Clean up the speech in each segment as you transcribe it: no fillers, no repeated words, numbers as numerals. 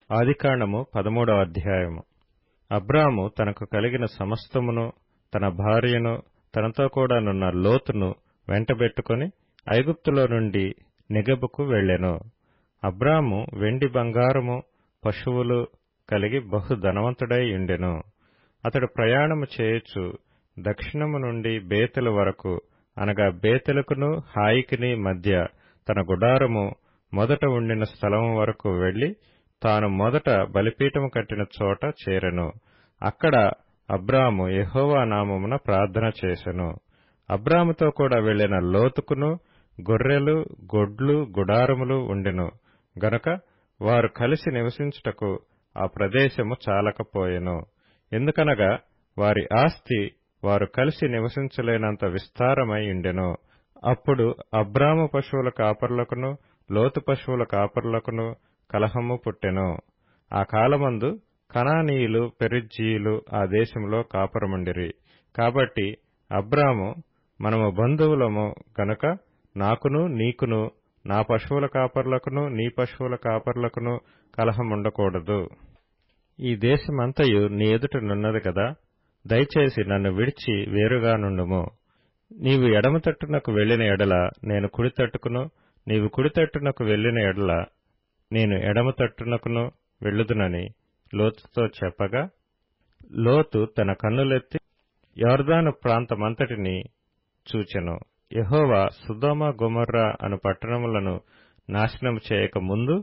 ఆదికాండము 13వ అధ్యాయము. అబ్రాము తనకు కలిగిన సమస్తమును, తన భార్యను, తనతో కూడానున్న లోతును వెంటబెట్టుకుని ఐగుప్తులో నుండి నెగెబుకు వెళ్ళెను. అబ్రాము వెండి బంగారము పశువులు కలిగి బహు ధనవంతుడై యుండెను. అతడు ప్రయాణము చేయుచు దక్షిణము నుండి బేతెలు వరకు, అనగా బేతెలుకును హాయికిని మధ్య తన గుడారము మొదట ఉండిన స్థలము వరకు వెళ్లి తాను మొదట బలిపీఠము కట్టిన చోట చేరెను. అక్కడ అబ్రాము యెహోవా నామమున ప్రార్థన చేసెను. అబ్రాముతో కూడా వెళ్లిన లోతుకును గొర్రెలు, గొడ్లు, గుడారములు ఉండెను గనుక వారు కలిసి నివసించుటకు ఆ ప్రదేశము చాలకపోయెను. ఎందుకనగా వారి ఆస్తి వారు కలిసి నివసించలేనంత విస్తారమై ఉండెను. అప్పుడు అబ్రాము పశువుల కాపరులకును లోతు పశువుల కాపరులకును కలహము పుట్టెను. ఆ కాలమందు కనానీయులు, పెరిజ్జీయులు ఆ దేశంలో కాపురముండిరి. కాబట్టి అబ్రాము, మనము బంధువులము గనుక నాకును నీకును, నా పశువుల కాపరులకును నీ పశువుల కాపరులకును కలహముండకూడదు. ఈ దేశమంతయు నీ ఎదుట నున్నది కదా, దయచేసి నన్ను విడిచి వేరుగా నుండుము. నీవు ఎడమ తట్టునకు వెళ్లిన ఎడల నేను కుడి తట్టుకును, నీవు కుడి తట్టునకు వెళ్లిన ఎడల నేను ఎడమ తట్టునకును వెళ్ళుదునని లోతుతో చెప్పగా, లోతు తన కన్నులెత్తి యొర్దాను ప్రాంతమంతటిని చూచెను. యెహోవా సొదొమ గొమొర్రా అను పట్టణములను నాశనము చేయక ముందు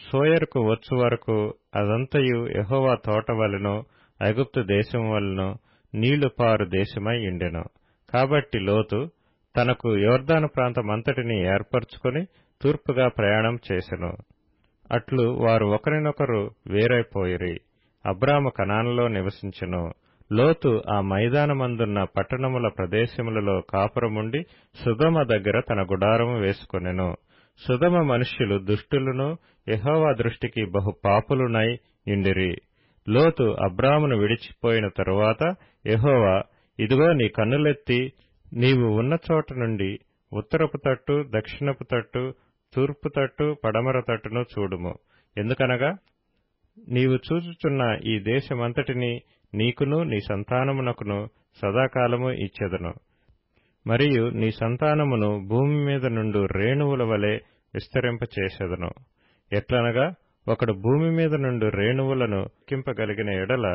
సోయరుకు వచ్చు వరకు అదంతయు యెహోవా తోట వలెనో ఐగుప్తు దేశము వలెనో నీళ్లు పారు దేశమై ఉండెను. కాబట్టి లోతు తనకు యొర్దాను ప్రాంతమంతటిని ఏర్పరచుకొని తూర్పుగా ప్రయాణం చేసెను. అట్లు వారు ఒకరినొకరు వేరైపోయిరి. అబ్రాము కనానులో నివసించెను. లోతు ఆ మైదానమందున్న పట్టణముల ప్రదేశములలో కాపురముండి సొదొమ దగ్గర తన గుడారము వేసుకొనెను. సొదొమ మనుష్యులు దుష్టులను, యెహోవా దృష్టికి బహు పాపులునై యుండిరి. లోతు అబ్రామును విడిచిపోయిన తరువాత యెహోవా, ఇదిగో నీ కన్నులెత్తి నీవు ఉన్న చోట నుండి ఉత్తరపు తట్టు, దక్షిణపు తట్టు, తూర్పు తట్టు, పడమర తట్టును చూడుము. ఎందుకనగా నీవు చూచుచున్న ఈ దేశమంతటిని నీకును నీ సంతానమునకును సదాకాలము ఇచ్చెదను. మరియు నీ సంతానమును భూమి మీద నుండు రేణువుల వలె విస్తరింపచేసెదను. ఎట్లనగా ఒకడు భూమి మీద నుండి రేణువులను లెక్కింపగలిగిన ఎడల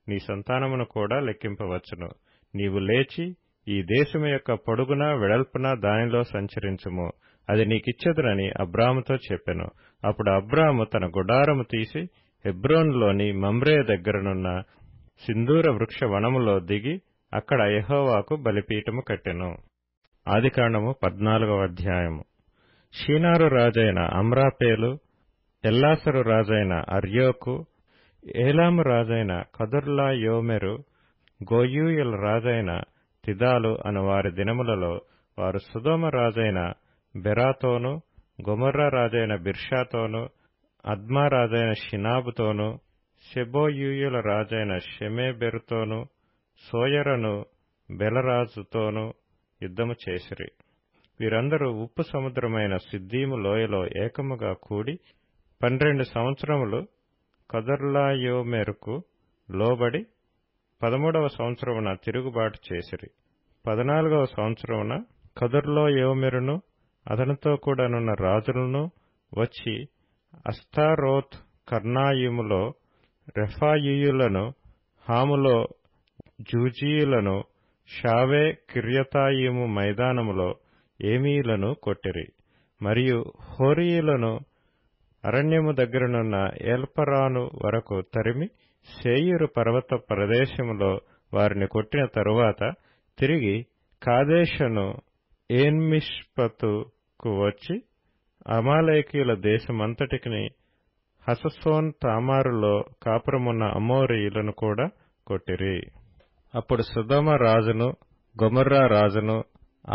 నీ సంతానమును కూడా లెక్కింపవచ్చును. నీవు లేచి ఈ దేశము యొక్క పొడుగున వెడల్పున దానిలో సంచరించుము, అది నీకిచ్చెదనని అబ్రాముతో చెప్పెను. అప్పుడు అబ్రాము తన గుడారము తీసి హెబ్రోనులోని మమ్రే దగ్గరనున్న సింధూర వృక్ష వనములో దిగి అక్కడ యెహోవాకు బలిపీఠము కట్టెను. ఆదికాండము 14వ అధ్యాయము. షీనారు రాజైన అమ్రాపేలు, ఎల్లాసరు రాజైన అర్యోకు, ఏలాము రాజైన కదొర్లాయోమెరు, గోయూయుల రాజైన తిదాలు అను వారి దినములలో వారు సొదొమ రాజైన బెరాతోను, గొమొర్రా రాజైన బిర్షాతోను, అద్మా రాజైన షినాబుతోను, షెబోయూయుల రాజైన షెమేబెరుతోను, సోయరను బెలరాజుతోను యుద్ధము చేసిరి. వీరందరూ ఉప్పు సముద్రమైన సిద్దీము లోయలో ఏకముగా కూడి 12 సంవత్సరములు కదొర్లాయోమెరుకు లోబడి 13వ సంవత్సరమున తిరుగుబాటు చేసిరి. 14వ సంవత్సరమున కదొర్లాయోమెరును అతనితో కూడానున్న రాజులను వచ్చి అస్తారోత్ కర్నాయిములో రెఫాయీయులను, హాములో జూజీయులను, షావే కిర్యతాయిము మైదానములో ఏమీయులను కొట్టిరి. మరియు హోరీయులను అరణ్యము దగ్గరనున్న ఏల్పరాను వరకు తరిమి శేయీరు పర్వత ప్రదేశములో వారిని కొట్టిన తరువాత తిరిగి కాదేషును ఏన్మిష్పతుకు వచ్చి అమాలేకీయుల దేశమంతటికిని హససోన్ తామారులో కాపురమున్న అమోరీయులను కూడా కొట్టిరి. అప్పుడు సొదొమ రాజును, గొమొర్రా రాజును,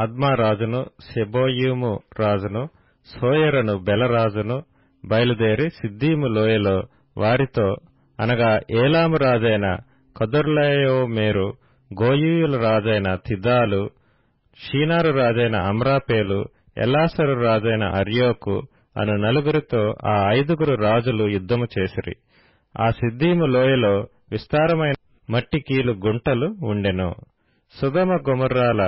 అద్మా రాజును, సెబోయీము రాజును, సోయరను బెలరాజును బయలుదేరి సిద్దీము లోయలో వారితో, అనగా ఏలాము రాజైన కదొర్లాయోమెరు, గోయూయుల రాజైన తిదాలు, షీనారు రాజైన అమ్రాపేలు, ఎల్లాసరు రాజైన అర్యోకు, అను నలుగురితో ఆ 5 రాజులు యుద్ధము చేసిరి. ఆ సిద్దీము లోయలో విస్తారమైన మట్టి కీలు గుంటలు ఉండెను. సొదొమ గొమొర్రాల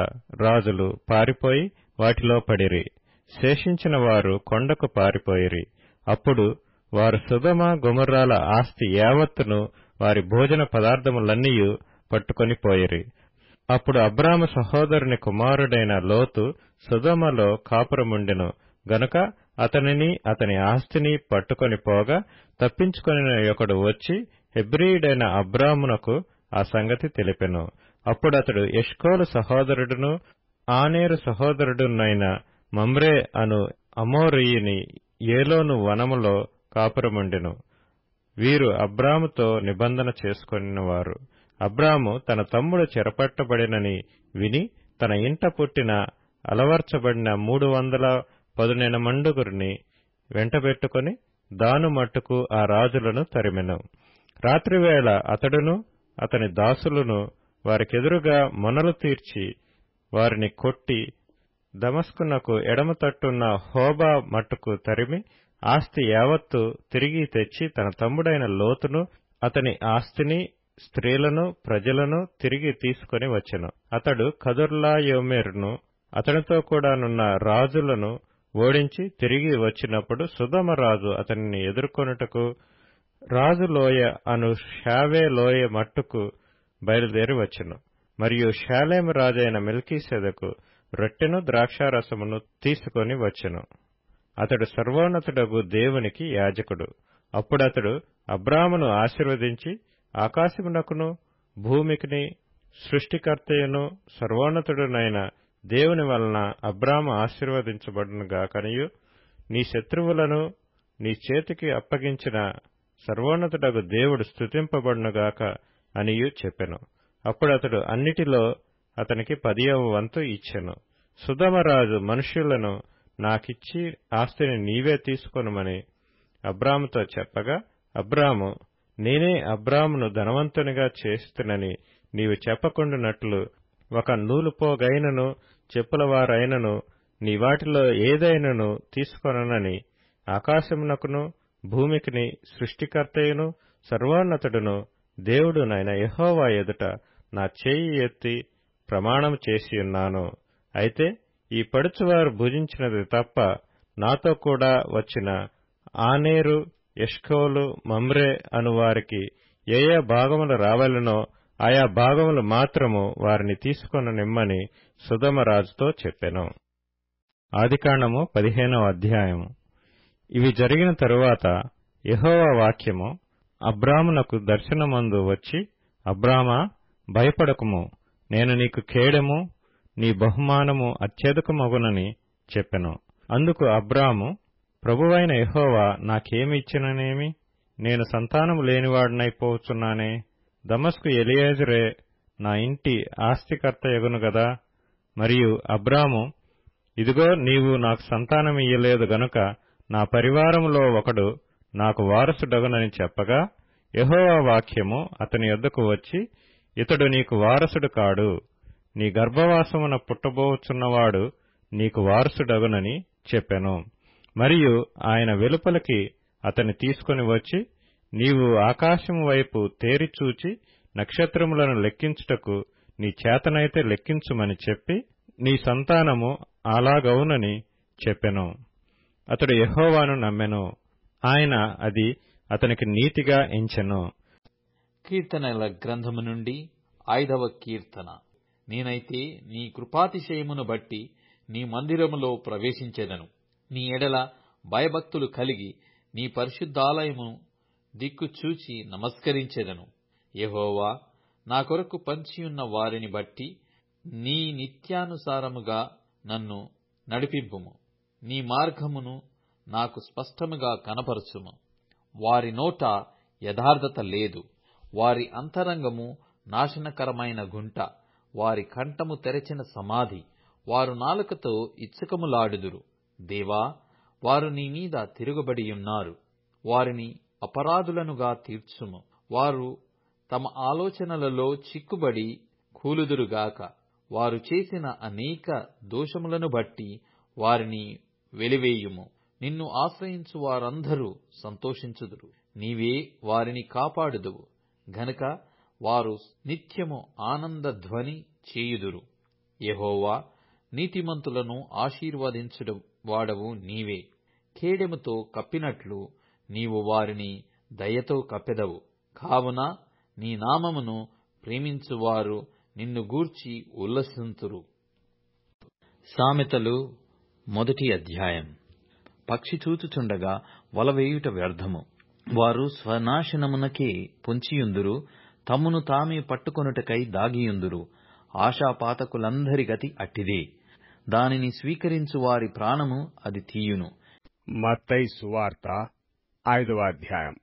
రాజులు పారిపోయి వాటిలో పడిరి. శేషించిన వారు కొండకు పారిపోయిరి. అప్పుడు వారు సొదొమ గొమొర్రాల ఆస్తి యావత్తును వారి భోజన పదార్థములన్నీయు పట్టుకొని పోయిరి. అప్పుడు అబ్రాము సహోదరుని కుమారుడైన లోతు సొదొమలో కాపురముండెను గనుక అతనిని అతని ఆస్తిని పట్టుకొని పోగా తప్పించుకొనిన ఒకడు వచ్చి హెబ్రీయుడైన అబ్రామునకు ఆ సంగతి తెలిపెను. అప్పుడతడు ఎష్కోలు సహోదరుడును ఆనేరు సహోదరుడునైన మమ్రే అను అమోరీయుని ఏలోను వనములో కాపురముండెను. వీరు అబ్రాముతో నిబంధన చేసుకొనినవారు. అబ్రాము తన తమ్ముడు చెరపట్టబడినని విని తన ఇంట పుట్టిన అలవర్చబడిన 310 మండుగురిని వెంటబెట్టుకుని దాను మట్టుకు ఆ రాజులను తరిమెను. రాత్రివేళ అతడును అతని దాసులను వారికెదురుగా మొనలు తీర్చి వారిని కొట్టి దమస్కునకు ఎడమ తట్టున్న హోబా మట్టుకు తరిమి ఆస్తి యావత్తు తిరిగి తెచ్చి తన తమ్ముడైన లోతును అతని ఆస్తిని స్త్రీలను ప్రజలను తిరిగి తీసుకొని వచ్చెను. అతడు కదొర్లాయోమెరును అతనితో కూడానున్న రాజులను ఓడించి తిరిగి వచ్చినప్పుడు సొదొమ రాజు అతనిని ఎదుర్కొనుటకు రాజులోయ అను షావే లోయ మట్టుకు బయలుదేరి వచ్చెను. మరియు షాలేము రాజైన మెల్కీసెదెకు రొట్టెను ద్రాక్షారసమును తీసుకొని వచ్చెను. అతడు సర్వోన్నతుడగు దేవునికి యాజకుడు. అప్పుడతడు అబ్రామును ఆశీర్వదించి ఆకాశమునకును భూమికిని సృష్టికర్తయును సర్వోన్నతుడునైన దేవుని వలన అబ్రాము ఆశీర్వదించబడునుగాకనియు నీ శత్రువులను నీ చేతికి అప్పగించిన సర్వోన్నతుడగు దేవుడు స్తుతింపబడునుగాక అనియు చెప్పెను. అప్పుడతడు అన్నిటిలో అతనికి 10వ వంతు ఇచ్చెను. సొదొమరాజు మనుష్యులను నాకిచ్చి ఆస్తిని నీవే తీసుకొనుమని అబ్రాముతో చెప్పగా అబ్రాము నేనే అబ్రామును ధనవంతునిగా చేస్తునని నీవు చెప్పకుండునట్లు ఒక నూలుపోగైనను చెప్పులవారైనను నీ వాటిలో ఏదైనను తీసుకొననని ఆకాశమునకును భూమికిని సృష్టికర్తయును సర్వోన్నతుడును దేవుడునైన యెహోవా ఎదుట నా చేయి ఎత్తి ప్రమాణము చేసియున్నాను. అయితే ఈ పడుచువారు భుజించినది తప్ప నాతో కూడా వచ్చిన ఆనేరు ఎష్కోలు మమ్రే అనువారికి ఏ ఏ భాగములు రావాలనో ఆయా భాగములు మాత్రము వారిని తీసుకొననిమ్మని సొదొమ రాజుతో చెప్పెను. ఆదికాండము 15వ అధ్యాయము. ఇవి జరిగిన తరువాత యెహోవా వాక్యము అబ్రామునకు దర్శనమందు వచ్చి, అబ్రామా, భయపడకుము, నేను నీకు కేడెము, నీ బహుమానము అత్యధికమగునని చెప్పెను. అందుకు అబ్రాము, ప్రభువైన యెహోవా నాకేమి ఇచ్చిననేమి? నేను సంతానము లేనివాడనైపోతున్నానే. దమస్కు ఎలియేజరే నా ఇంటి ఆస్తికర్తయగును గదా. మరియు అబ్రాము, ఇదిగో నీవు నాకు సంతానమియ్యలేదు గనుక నా పరివారములో ఒకడు నాకు వారసుడగునని చెప్పగా యెహోవా వాక్యము అతని యొద్దకు వచ్చి, ఇతడు నీకు వారసుడు కాడు, నీ గర్భవాసమున పుట్టబోచున్నవాడు నీకు వారసుడగునని చెప్పెను. మరియు ఆయన వెలుపలికి అతని తీసుకొని వచ్చి, నీవు ఆకాశము వైపు తేరిచూచి నక్షత్రములను లెక్కించుటకు నీ చేతనైతే లెక్కించుమని చెప్పి, నీ సంతానము అలాగవునని చెప్పెను. అతడు యెహోవాను నమ్మెను, ఆయన అది అతనికి నీతిగా ఎంచెను. కీర్తనల గ్రంథము నుండి 5వ కీర్తన. నేనైతే నీ కృపాతిశయమును బట్టి నీ మందిరములో ప్రవేశించెదను. నీ ఎడల భయభక్తులు కలిగి నీ పరిశుద్ధాలయము దిక్కుచూచి నమస్కరించెదను. యెహోవా, నా కొరకు పంచియున్న వారిని బట్టి నీ నిత్యానుసారముగా నన్ను నడిపింపుము. నీ మార్గమును నాకు స్పష్టముగా కనపరచుము. వారి నోట యథార్థత లేదు, వారి అంతరంగము నాశనకరమైన గుంట, వారి కంఠము తెరచిన సమాధి, వారు నాలుకతో ఇచ్చకములాడుదురు. దేవా, వారు నీ మీద తిరుగుబడియున్నారు, వారిని అపరాధులనుగా తీర్చుము. వారు తమ ఆలోచనలలో చిక్కుబడి కూలుదురుగాక. వారు చేసిన అనేక దోషములను బట్టి వారిని వెలివేయుము. నిన్ను ఆశ్రయించు వారందరూ సంతోషించుదురు. నీవే వారిని కాపాడుదువు గనుక వారు నిత్యము ఆనంద ధ్వని చేయుదురు. యెహోవా, నీతిమంతులను ఆశీర్వదించుడు వాడవు నీవే. కేడెముతో కప్పినట్లు నీవు వారిని దయతో కప్పెదవు. కావున నీ నామమును ప్రేమించువారు నిన్ను గూర్చి ఉల్లసింతురు. సామెతలు 1 అధ్యాయం. పక్షి చూచుచుండగా వలవేయుట వ్యర్థము. వారు స్వనాశనమునకే పొంచియుందురు, తమ్మును తామే పట్టుకొనుటకై దాగియుందురు. ఆశాపాతకులందరి గతి అట్టిదే. దానిని స్వీకరించు వారి ప్రాణము అది తీయును. మత్తయి సువార్త 5వ అధ్యాయం.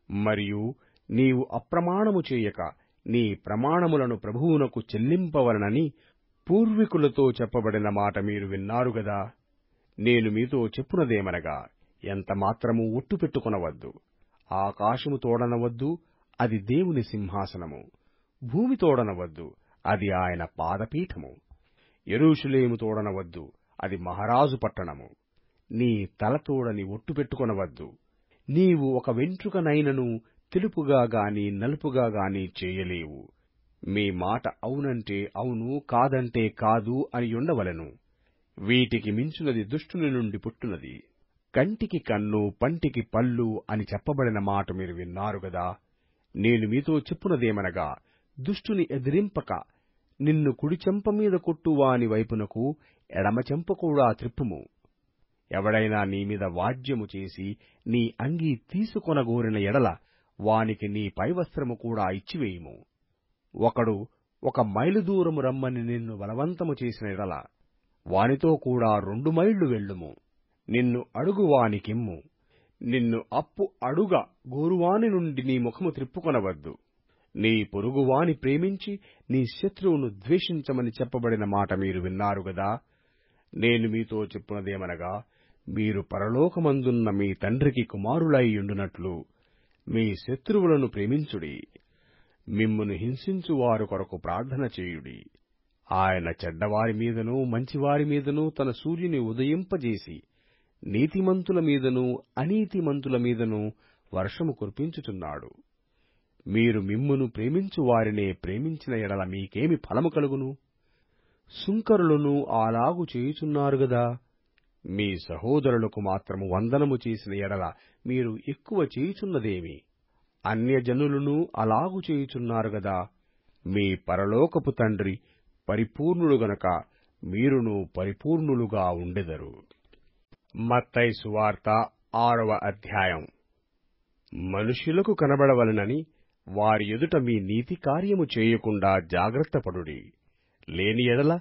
మరియు నీవు అప్రమాణము చేయక నీ ప్రమాణములను ప్రభువునకు చెల్లింపవలనని పూర్వీకులతో చెప్పబడిన మాట మీరు విన్నారు గదా. నేను మీతో చెప్పునదేమనగా, ఎంతమాత్రము ఒట్టు పెట్టుకొనవద్దు. ఆకాశము తోడనవద్దు, అది దేవుని సింహాసనము. భూమి తోడనవద్దు, అది ఆయన పాదపీఠము. యెరూషలేము తోడనవద్దు, అది మహారాజు పట్టణము. నీ తలతోడని ఒట్టు పెట్టుకొనవద్దు. నీవు ఒక వెంట్రుకనైనను తెలుపుగా గాని నలుపుగా గాని చేయలేవు. మీ మాట అవునంటే అవును, కాదంటే కాదు అని ఉండవలెను. వీటికి మించినది దుష్టుని నుండి పుట్టునది. కంటికి కన్ను, పంటికి పళ్ళు అని చెప్పబడిన మాట మీరు విన్నారు గదా. నేను మీతో చెప్పునదేమనగా, దుష్టుని ఎదిరింపక నిన్ను కుడి చెంప మీద కొట్టువాని వైపునకు ఎడమ చెంప కూడా త్రిప్పుము. ఎవడైనా నీమీద వాజ్యము చేసి నీ అంగీ తీసుకొనగోరిన ఎడల వానికి నీ పైవస్త్రము కూడా ఇచ్చివేయుము. ఒకడు 1 మైలు దూరము రమ్మని నిన్ను బలవంతము చేసిన ఎడల వానితో కూడా 2 మైళ్లు వెళ్ళుము. నిన్ను అడుగువానికిమ్ము. నిన్ను అప్పు అడుగ గోరువాని నుండి నీ ముఖము త్రిప్పుకొనవద్దు. నీ పొరుగువాని ప్రేమించి నీ శత్రువును ద్వేషించమని చెప్పబడిన మాట మీరు విన్నారు గదా. నేను మీతో చెప్పునదేమనగా, మీరు పరలోకమందున్న మీ తండ్రికి కుమారులై యుండునట్లు మీ శత్రువులను ప్రేమించుడి. మిమ్మును హింసించు వారి కొరకు ప్రార్థన చేయుడి. ఆయన చెడ్డవారి మీదనూ మంచివారి మీదనూ తన సూర్యుని ఉదయింపజేసి నీతిమంతుల మీదనూ అనీతిమంతుల మీదనూ వర్షము కురిపించుచున్నాడు. మీరు మిమ్మును ప్రేమించు వారినే ప్రేమించిన ఎడల మీకేమి ఫలము కలుగును? సుంకరులను అలాగు చేయుచున్నారు గదా. మీ సహోదరులకు మాత్రము వందనము చేసిన ఎడల మీరు ఎక్కువ చేయుచున్నదేమి? అన్యజనులను అలాగు చేయుచున్నారు గదా. మీ పరలోకపు తండ్రి పరిపూర్ణుడు గనక మీరును పరిపూర్ణులుగా ఉండెదరు. మత్తయి సువార్త 6వ అధ్యాయం. మనుష్యులకు కనబడవలనని వారి ఎదుట మీ నీతి కార్యము చేయకుండా జాగ్రత్తపడుడి. లేని ఎడల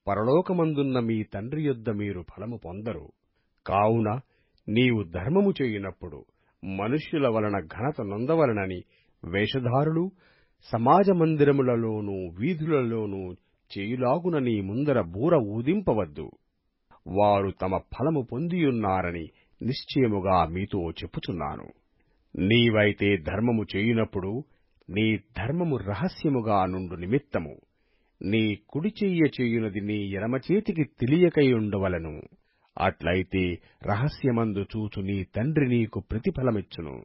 పరలోకమందున్న మీ తండ్రి యొద్ద మీరు ఫలము పొందరు. కావున నీవు ధర్మము చేయునప్పుడు మనుష్యుల వలన ఘనత నొందవలనని వేషధారులు సమాజ మందిరములలోనూ వీధులలోనూ చేయులాగున నీ ముందర బూర ఊదింపవద్దు. వారు తమ ఫలము పొందియున్నారని నిశ్చయముగా మీతో చెప్పుచున్నాను. నీవైతే ధర్మము చేయునప్పుడు నీ ధర్మము రహస్యముగా నుండు నిమిత్తము నీ కుడి చెయ్య చేయునది నీ ఎడమ చేతికి తెలియకయుండవలెను. అట్లయితే రహస్యమందు చూచు నీ తండ్రి నీకు ప్రతిఫలమిచ్చును.